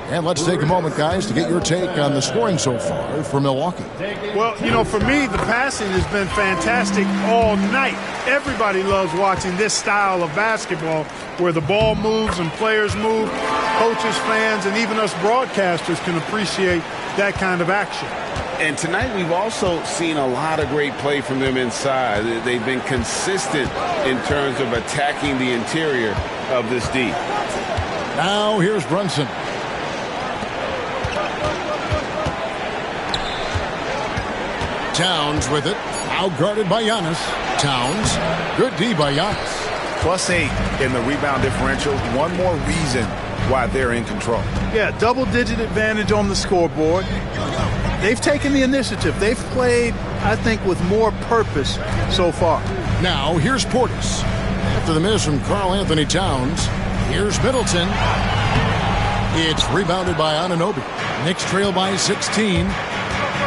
And let's take a moment, guys, to get your take on the scoring so far for Milwaukee. Well, you know, for me, the passing has been fantastic all night. Everybody loves watching this style of basketball where the ball moves and players move. Coaches, fans, and even us broadcasters can appreciate that kind of action. And tonight we've also seen a lot of great play from them inside. They've been consistent in terms of attacking the interior of this D. Now here's Brunson. Towns with it. Out guarded by Giannis. Towns. Good D by Giannis. +8 in the rebound differential. One more reason why they're in control. Yeah, double-digit advantage on the scoreboard. They've taken the initiative. They've played, I think, with more purpose so far. Now, here's Portis. After the miss from Karl Anthony Towns, here's Middleton. It's rebounded by Anunoby. Knicks trail by 16.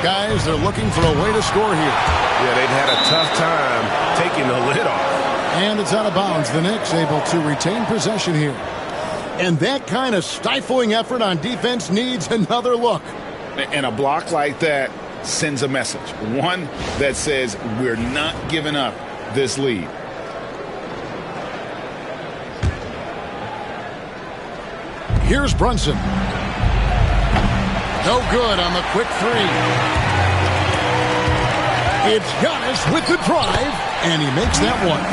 Guys, they're looking for a way to score here. Yeah, they've had a tough time taking the lid off. And it's out of bounds. The Knicks able to retain possession here. And that kind of stifling effort on defense needs another look. And a block like that sends a message. One that says we're not giving up this lead. Here's Brunson. No good on the quick three. It's Giannis with the drive, and he makes that one.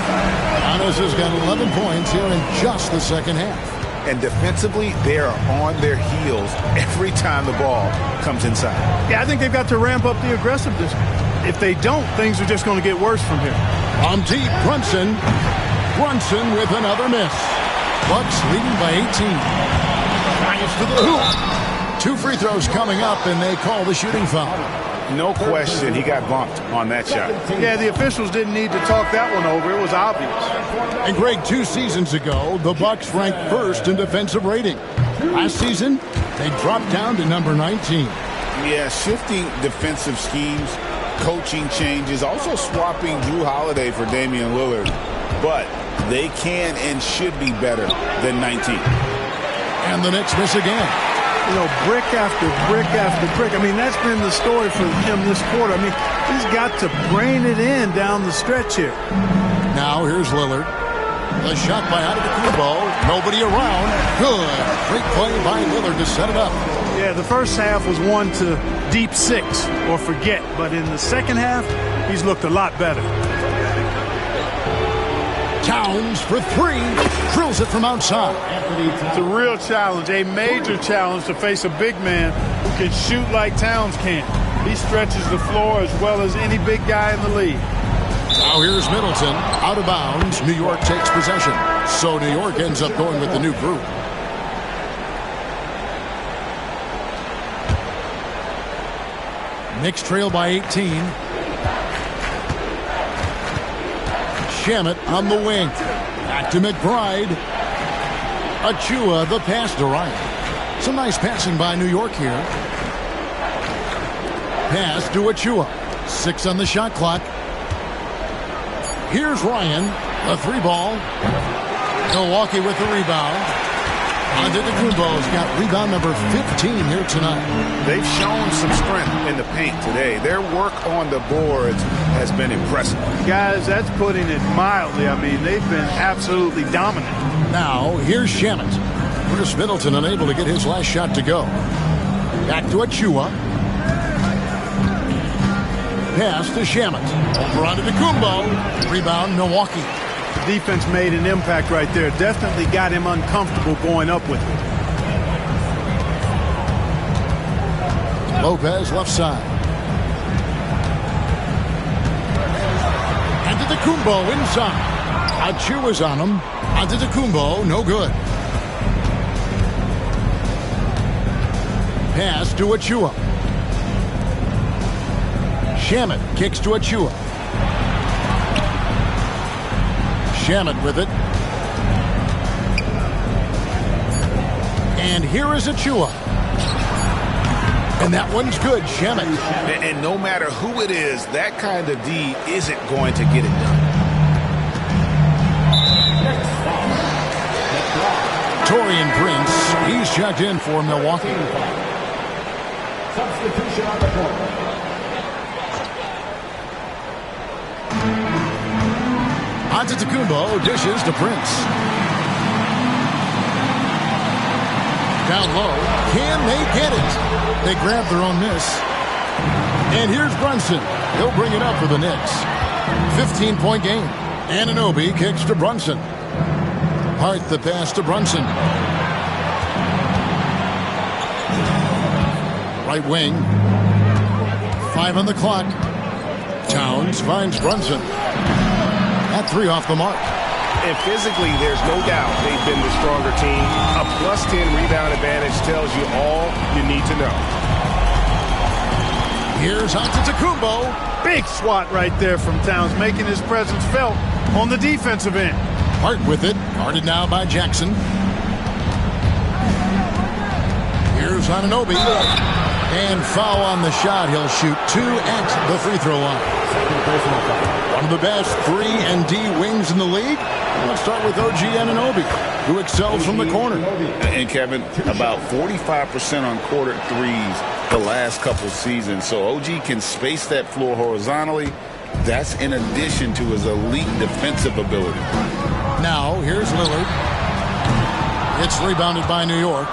Giannis has got 11 points here in just the second half. And defensively, they are on their heels every time the ball comes inside. Yeah, I think they've got to ramp up the aggressiveness. If they don't, things are just going to get worse from here. On deep, Brunson. Brunson with another miss. Bucks leading by 18. Giannis to the hoop. 2 free throws coming up, and they call the shooting foul. No question, he got bumped on that shot. Yeah, the officials didn't need to talk that one over. It was obvious. And Greg, 2 seasons ago, the Bucks ranked first in defensive rating. Last season, they dropped down to number 19. Yeah, shifting defensive schemes coaching changes, also swapping Drew Holiday for Damian Lillard. But they can and should be better than 19. And the Knicks miss again. You know, brick after brick after brick. I mean, that's been the story for him this quarter. I mean, he's got to brain it in down the stretch here. Now here's Lillard. The shot by Antetokounmpo. Nobody around. Good. Great play by Lillard to set it up. Yeah, the first half was 1 to deep 6 or forget. But in the second half, he's looked a lot better. Towns for 3. Drills it from outside. It's a real challenge, a major challenge to face a big man who can shoot like Towns can. He stretches the floor as well as any big guy in the league. Now here's Middleton. Out of bounds. New York takes possession. So New York ends up going with the new group. Knicks trail by 18. Shamet on the wing. Back to McBride. Achua, the pass to Ryan. Some nice passing by New York here. Pass to Achua. 6 on the shot clock. Here's Ryan. A 3-ball. Milwaukee with the rebound. Antetokounmpo's got rebound number 15 here tonight. They've shown some strength in the paint today. Their work on the boards has been impressive. Guys, that's putting it mildly. I mean, they've been absolutely dominant. Now, here's Shamet. Chris Middleton unable to get his last shot to go. Back to Achua. Pass to Shamet. Over onto Antetokounmpo. Rebound, Milwaukee. Defense made an impact right there. Definitely got him uncomfortable going up with it. Lopez left side. Antetokounmpo inside. Achua's on him. Antetokounmpo, no good. Pass to Achua. Shamet kicks to Achua. Shamet with it. And here is Achua. And that one's good, Shamet. And no matter who it is, that kind of D isn't going to get it done. Taurean Prince, he's checked in for Milwaukee. Substitution on the court. Antetokounmpo dishes to Prince. Down low. Can they get it? They grab their own miss. And here's Brunson. He'll bring it up for the Knicks. 15-point game. Anunoby kicks to Brunson. Hart the pass to Brunson. Right wing. 5 on the clock. Towns finds Brunson. That 3 off the mark. And physically, there's no doubt they've been the stronger team. A +10 rebound advantage tells you all you need to know. Here's Antetokounmpo. Big swat right there from Towns, making his presence felt on the defensive end. Hart with it. Guarded now by Jackson. Here's Anunoby. And foul on the shot. He'll shoot 2 at the free throw line. One of the best 3 and D wings in the league. Let's start with OG Anunoby, who excels from the corner. And Kevin, about 45% on quarter threes the last couple seasons. So OG can space that floor horizontally. That's in addition to his elite defensive ability. Now, here's Lillard. It's rebounded by New York.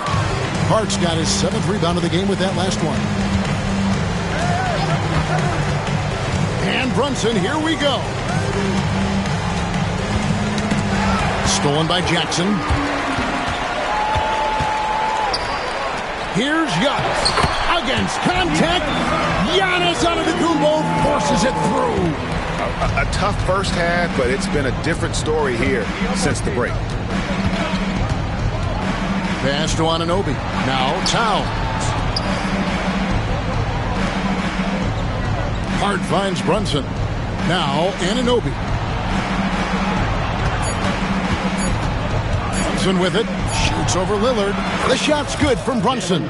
Hart's got his 7th rebound of the game with that last one. And Brunson, here we go. Stolen by Jackson. Here's Giannis. Against contact. Giannis Antetokounmpo forces it through. A tough first half, but it's been a different story here since the break. Pass to Anunoby. Now Towns. Hart finds Brunson. Now Anunoby. Brunson with it. Shoots over Lillard. The shot's good from Brunson.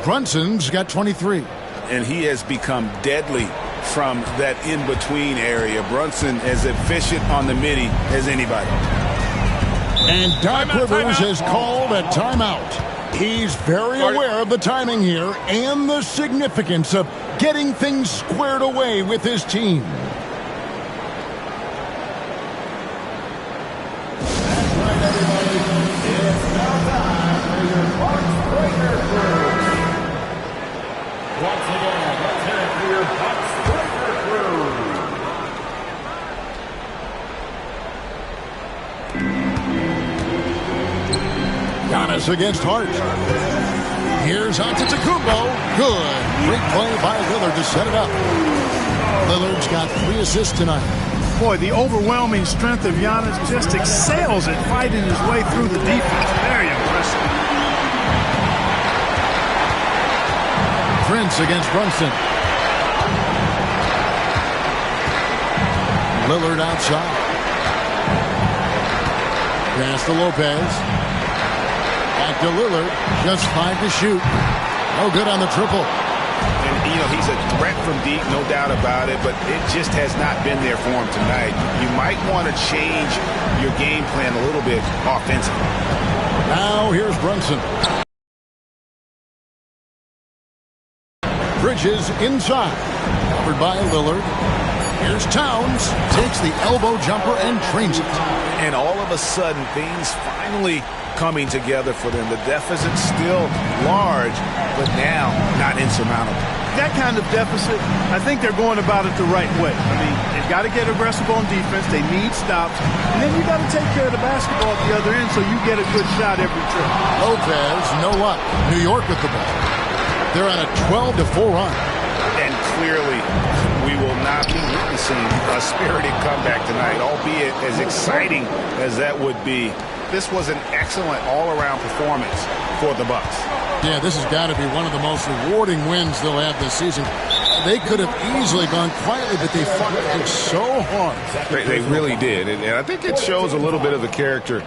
Brunson's got 23. And he has become deadly from that in-between area. Brunson is efficient on the midi as anybody. And Doc Rivers has called a timeout. He's very aware of the timing here and the significance of getting things squared away with his team. That's right, everybody. It's now time for your Bucks Breaker Crew. Once again, let's hear it for your Bucks Breaker Crew. Giannis against Hart. Here's Antetokounmpo. Good. Great play by Lillard to set it up. Lillard's got 3 assists tonight. Boy, the overwhelming strength of Giannis just excels at fighting his way through the defense. Very impressive. Prince against Brunson. Lillard outside. Pass to Lopez. Back to Lillard. Just 5 to shoot. No good on the triple. And, you know, he's a threat from deep, no doubt about it, but it just has not been there for him tonight. You might want to change your game plan a little bit offensively. Now here's Brunson. Bridges inside. Covered by Lillard. Here's Towns. Takes the elbow jumper and trains it. And all of a sudden, things finally coming together for them. The deficit's still large, but now not insurmountable. That kind of deficit, I think they're going about it the right way. I mean, they've got to get aggressive on defense. They need stops. And then you got to take care of the basketball at the other end so you get a good shot every trip. Lopez, no luck. New York with the ball. They're on a 12-4 run. And clearly, we will not be witnessing a spirited comeback tonight, albeit as exciting as that would be. This was an excellent all-around performance for the Bucks. Yeah, this has got to be one of the most rewarding wins they'll have this season. They could have easily gone quietly, but they fought it so hard. They really did, and I think it shows a little bit of the character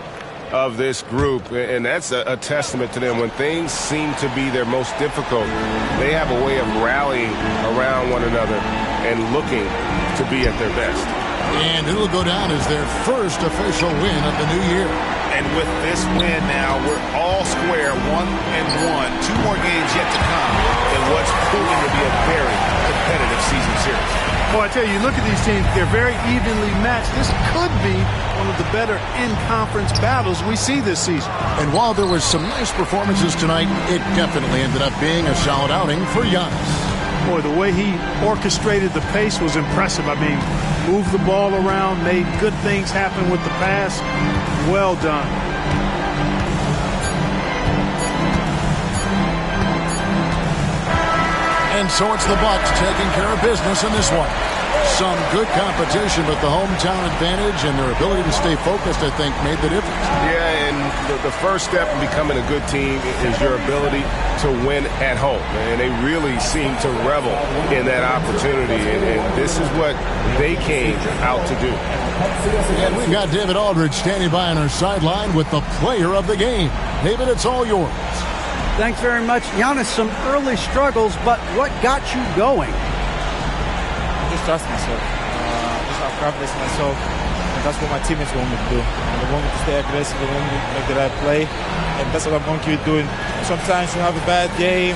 of this group, and that's a testament to them. When things seem to be their most difficult, they have a way of rallying around one another and looking to be at their best. And it'll go down as their first official win of the new year. And with this win now, we're all square, 1-1. 2 more games yet to come in what's proving to be a very competitive season series. Boy, I tell you, look at these teams. They're very evenly matched. This could be one of the better in-conference battles we see this season. And while there was some nice performances tonight, it definitely ended up being a solid outing for Giannis. Boy, the way he orchestrated the pace was impressive. I mean, moved the ball around, made good things happen with the pass. Well done. And so it's the Bucks taking care of business in this one. Some good competition, but the hometown advantage and their ability to stay focused, I think, made the difference. Yeah, and the first step in becoming a good team is your ability to win at home. And they really seem to revel in that opportunity. And this is what they came out to do. And we've got David Aldridge standing by on our sideline with the player of the game. David, it's all yours. Thanks very much. Giannis, some early struggles, but what got you going? Just trust myself. Just have confidence in myself. And that's what my teammates want me to do. They want me to stay aggressive. They want me to make the right play. And that's what I'm going to keep doing. Sometimes you have a bad game,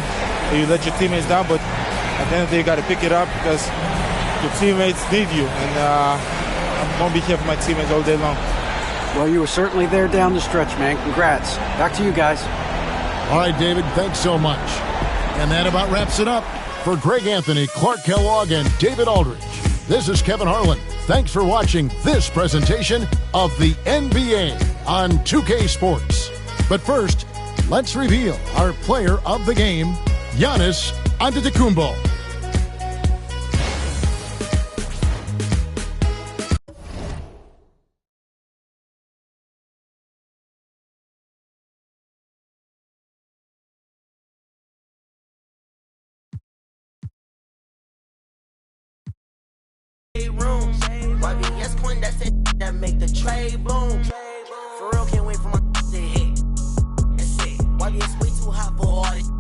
or you let your teammates down, but at the end of the day, you got to pick it up because your teammates need you. And I'm going to be here for my teammates all day long. Well, you were certainly there down the stretch, man. Congrats. Back to you guys. All right, David, thanks so much. And that about wraps it up. For Greg Anthony, Clark Kellogg, and David Aldridge, this is Kevin Harlan. Thanks for watching this presentation of the NBA on 2K Sports. But first, let's reveal our player of the game, Giannis Antetokounmpo. YBS Quinn, that's it, that make the trade boom. For real, can't wait for my to hit. That's it. YBS way too hot for all this.